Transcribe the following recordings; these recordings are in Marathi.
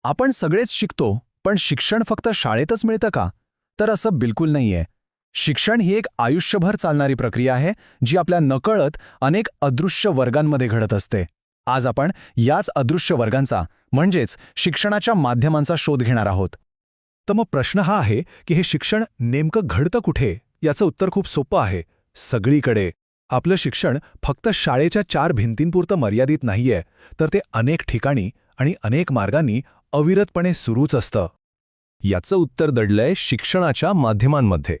आपण सगळेच शिकतो, पण शिक्षण फक्त शाळेतच मिळतं का? तर असं बिलकुल नाहीये. शिक्षण ही एक आयुष्यभर चालणारी प्रक्रिया आहे, जी आपल्या नकळत अनेक अदृश्य वर्गांमध्ये घडत असते. आज आपण याच अदृश्य वर्गांचा म्हणजेच शिक्षणाच्या माध्यमांचा शोध घेणार आहोत. तर मग प्रश्न हा आहे की हे शिक्षण नेमकं घडतं कुठे? याचं उत्तर खूप सोपं आहे. सगळीकडे. आपलं शिक्षण फक्त शाळेच्या 4 भिंतींपुरतं मर्यादित नाहीये, तर ते अनेक ठिकाणी आणि अनेक मार्गांनी अविरतपणे सुरूच असतं. याचं उत्तर दडलंय शिक्षणाच्या माध्यमांमध्ये.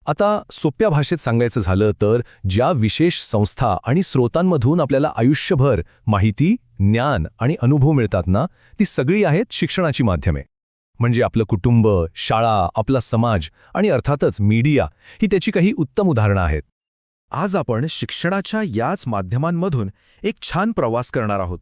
आता सोप्या भाषेत सांगायचं झालं तर ज्या विशेष संस्था आणि स्रोतांमधून आपल्याला आयुष्यभर माहिती, ज्ञान आणि अनुभव मिळतात ना, ती सगळी आहेत शिक्षणाची माध्यमे. म्हणजे आपलं कुटुंब, शाळा, आपला समाज आणि अर्थातच मीडिया ही त्याची काही उत्तम उदाहरणं आहेत. आज आपण शिक्षणाच्या याच माध्यमांमधून एक छान प्रवास करणार आहोत.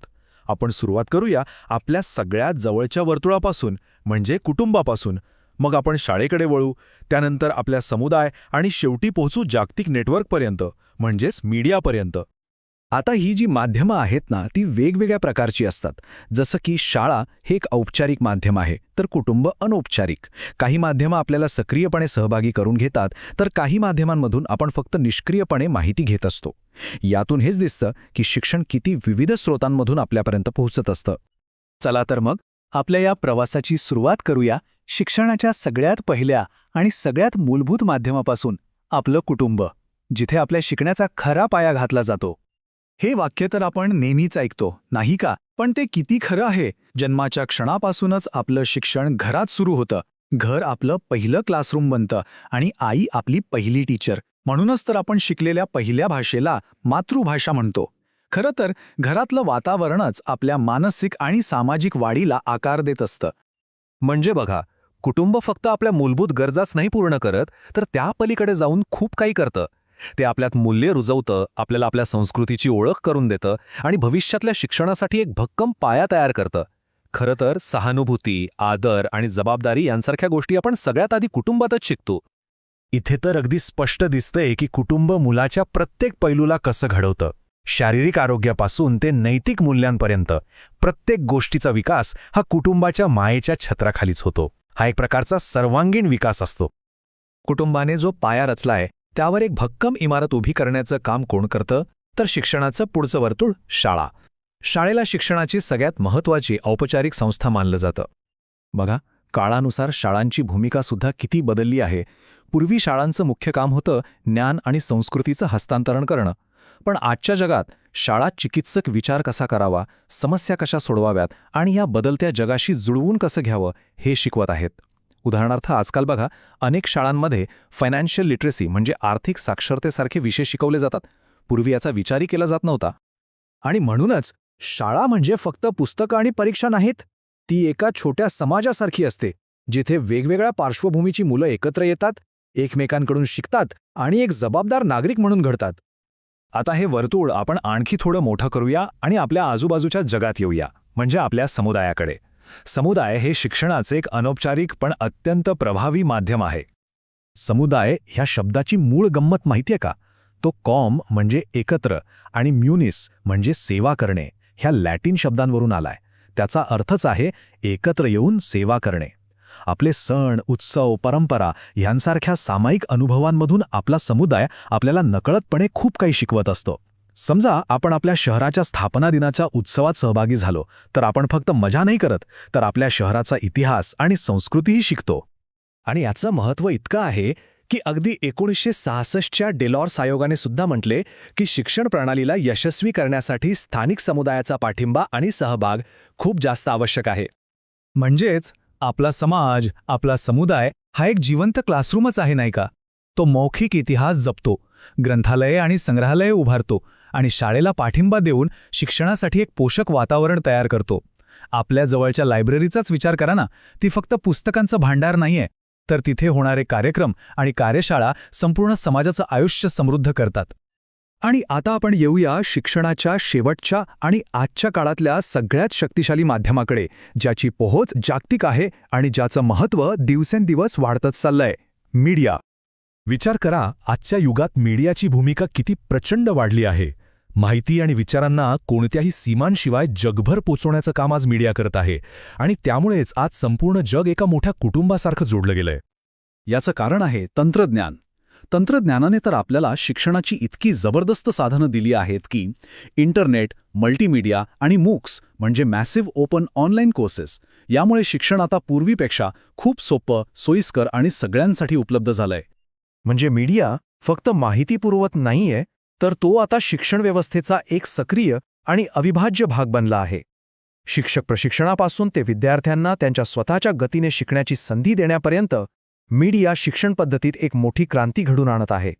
आपण सुरुवात करूया आपल्या सगळ्यात जवळच्या वर्तुळापासून, म्हणजे कुटुंबापासून. मग आपण शाळेकडे वळू, त्यानंतर आपल्या समुदाय आणि शेवटी पोहोचू जागतिक नेटवर्कपर्यंत, म्हणजेच मीडियापर्यंत. आता ही जी माध्यमं आहेत ना, ती वेगवेगळ्या प्रकारची असतात. जसं की शाळा हे एक औपचारिक माध्यम आहे, तर कुटुंब अनौपचारिक. काही माध्यमं आपल्याला सक्रियपणे सहभागी करून घेतात, तर काही माध्यमांमधून आपण फक्त निष्क्रियपणे माहिती घेत असतो. यातून हेच दिसतं की शिक्षण किती विविध स्रोतांमधून आपल्यापर्यंत पोहोचत असतं. चला तर मग आपल्या या प्रवासाची सुरुवात करूया शिक्षणाच्या सगळ्यात पहिल्या आणि सगळ्यात मूलभूत माध्यमापासून, आपलं कुटुंब, जिथे आपल्या शिकण्याचा खरा पाया घातला जातो. हे वाक्य तर आपण नेहमीच ऐकतो, नाही का? पण ते किती खरं आहे? जन्माच्या क्षणापासूनच आपलं शिक्षण घरात सुरू होतं. घर आपलं पहिलं क्लासरूम बनतं आणि आई आपली पहिली टीचर. म्हणूनच तर आपण शिकलेल्या पहिल्या भाषेला मातृभाषा म्हणतो. खरं तर घरातलं वातावरणच आपल्या मानसिक आणि सामाजिक वाढीला आकार देत असतं. म्हणजे बघा, कुटुंब फक्त आपल्या मूलभूत गरजाच नाही पूर्ण करत, तर त्या पलीकडे जाऊन खूप काही करतं. ते आपल्यात मूल्ये रुजवतं, आपल्याला आपल्या संस्कृतीची ओळख करून देतं आणि भविष्यातल्या शिक्षणासाठी एक भक्कम पाया तयार करतं. खरं तर सहानुभूती, आदर आणि जबाबदारी यांसारख्या गोष्टी आपण सगळ्यात आधी कुटुंबातच शिकतो. इथे तर अगदी स्पष्ट दिसतंय की कुटुंब मुलाच्या प्रत्येक पैलूला कसं घडवतं. शारीरिक आरोग्यापासून ते नैतिक मूल्यांपर्यंत प्रत्येक गोष्टीचा विकास हा कुटुंबाच्या मायेच्या छत्राखालीच होतो. हा एक प्रकारचा सर्वांगीण विकास असतो. कुटुंबाने जो पाया रचलाय त्यावर एक भक्कम इमारत उभी करण्याचं काम कोण करतं? तर शिक्षणाचं पुढचं वर्तुळ, शाळा. शाळेला शिक्षणाची सगळ्यात महत्त्वाची औपचारिक संस्था मानलं जातं. बघा, काळानुसार शाळांची भूमिका सुद्धा किती बदलली आहे. पूर्वी शाळांचं मुख्य काम होतं ज्ञान आणि संस्कृतीचं हस्तांतरण करणं. पण आजच्या जगात शाळा चिकित्सक विचार कसा करावा, समस्या कशा सोडवाव्यात आणि या बदलत्या जगाशी जुळवून कसं घ्यावं हे शिकवत आहेत. उदाहरणार्थ, आजकाल बघा, अनेक शाळांमध्ये फायनान्शियल लिटरसी म्हणजे आर्थिक साक्षरतेसारखे विषय शिकवले जातात. पूर्वी याचा विचारही केला जात नव्हता. आणि म्हणूनच शाळा म्हणजे फक्त पुस्तकं आणि परीक्षा नाहीत. ती एका छोट्या समाजासारखी असते, जिथे वेगवेगळ्या पार्श्वभूमीची मुलं एकत्र येतात, एकमेकांकडून शिकतात आणि एक जबाबदार नागरिक म्हणून घडतात. आता हे वर्तुळ आपण आणखी थोडं मोठं करूया आणि आपल्या आजूबाजूच्या जगात येऊया, म्हणजे आपल्या समुदायाकडे. समुदाय हे शिक्षणाचे एक अनौपचारिक पण अत्यंत प्रभावी माध्यम आहे. समुदाय ह्या शब्दाची मूळ गंमत माहितीये का? तो कॉम म्हणजे एकत्र आणि म्युनिस म्हणजे सेवा करणे ह्या लॅटिन शब्दांवरून आलाय. त्याचा अर्थच आहे एकत्र येऊन सेवा करणे. आपले सण, उत्सव, परंपरा ह्यांसारख्या सामायिक अनुभवांमधून आपला समुदाय आपल्याला नकळतपणे खूप काही शिकवत असतो. समजा आपण आपल्या शहराच्या स्थापना दिनाच्या उत्सवात सहभागी झालो, तर आपण फक्त मजा नाही करत, तर आपल्या शहराचा इतिहास आणि संस्कृतीही शिकतो. आणि याचं महत्त्व इतकं आहे की अगदी 1966च्या डेलॉर्स आयोगाने सुद्धा म्हटले की शिक्षण प्रणालीला यशस्वी करण्यासाठी स्थानिक समुदायाचा पाठिंबा आणि सहभाग खूप जास्त आवश्यक आहे. म्हणजेच आपला समाज, आपला समुदाय हा एक जिवंत क्लासरूमच आहे, नाही का? तो मौखिक इतिहास जपतो, ग्रंथालये आणि संग्रहालये उभारतो आणि शाळेला पाठिंबा देऊन शिक्षणासाठी एक पोषक वातावरण तयार करतो. आपल्या जवळच्या लायब्ररीचाच विचार करा ना. ती फक्त पुस्तकांचं भांडार नाहीये, तर तिथे होणारे कार्यक्रम आणि कार्यशाळा संपूर्ण समाजाचं आयुष्य समृद्ध करतात. आणि आता आपण येऊया शिक्षणाच्या शेवटच्या आणि आजच्या काळातल्या सगळ्यात शक्तिशाली माध्यमाकडे, ज्याची पोहोच जागतिक आहे आणि ज्याचं महत्त्व दिवसेंदिवस वाढतच चाललंय, मीडिया. विचार करा, आजच्या युगात मीडियाची भूमिका किती प्रचंड वाढली आहे. माहिती आणि विचारांना कोणत्याही सीमांशिवाय जगभर पोचवण्याचं काम आज मीडिया करत आहे आणि त्यामुळेच आज संपूर्ण जग एका मोठ्या कुटुंबासारखं जोडलं गेलंय. याचं कारण आहे तंत्रज्ञान. तंत्रज्ञानाने तर आपल्याला शिक्षणाची इतकी जबरदस्त साधनं दिली आहेत की इंटरनेट, मल्टीमीडिया आणि मूक्स म्हणजे मॅसिव्ह ओपन ऑनलाईन कोर्सेस यामुळे शिक्षण आता पूर्वीपेक्षा खूप सोपं, सोयीस्कर आणि सगळ्यांसाठी उपलब्ध झालंय. म्हणजे मीडिया फक्त माहिती पुरवत नाहीये, तर तो आता शिक्षण व्यवस्थेचा एक सक्रिय आणि अविभाज्य भाग बनला आहे. शिक्षक प्रशिक्षणापासून ते विद्यार्थ्यांना त्यांच्या स्वतःच्या गतीने शिकण्याची संधी देण्यापर्यंत मीडिया शिक्षण पद्धतीत एक मोठी क्रांती घडून आणत आहे.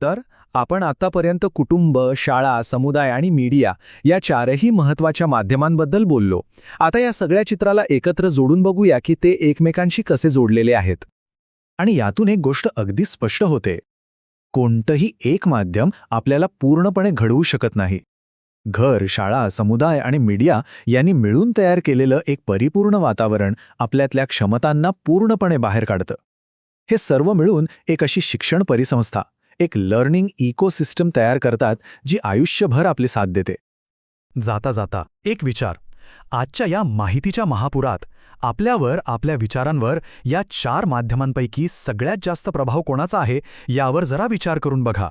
तर आपण आतापर्यंत कुटुंब, शाळा, समुदाय आणि मीडिया या चारही महत्त्वाच्या माध्यमांबद्दल बोललो. आता या सगळ्या चित्राला एकत्र जोडून बघूया की ते एकमेकांशी कसे जोडलेले आहेत. आणि यातून एक गोष्ट अगदी स्पष्ट होते. कोणतंही एक माध्यम आपल्याला पूर्णपणे घडवू शकत नाही. घर, शाळा, समुदाय आणि मीडिया यांनी मिळून तयार केलेलं एक परिपूर्ण वातावरण आपल्यातल्या क्षमतांना पूर्णपणे बाहेर काढतं. हे सर्व मिळून एक अशी शिक्षण परिसंस्था, एक लर्निंग इकोसिस्टम तयार करतात जी आयुष्यभर आपली साथ देते. जाता जाता एक विचार. आजच्या या माहितीच्या महापुरात आपल्यावर, आपल्या विचारांवर या 4 माध्यमांपैकी सगळ्यात जास्त प्रभाव कोणाचा आहे यावर जरा विचार करून बघा.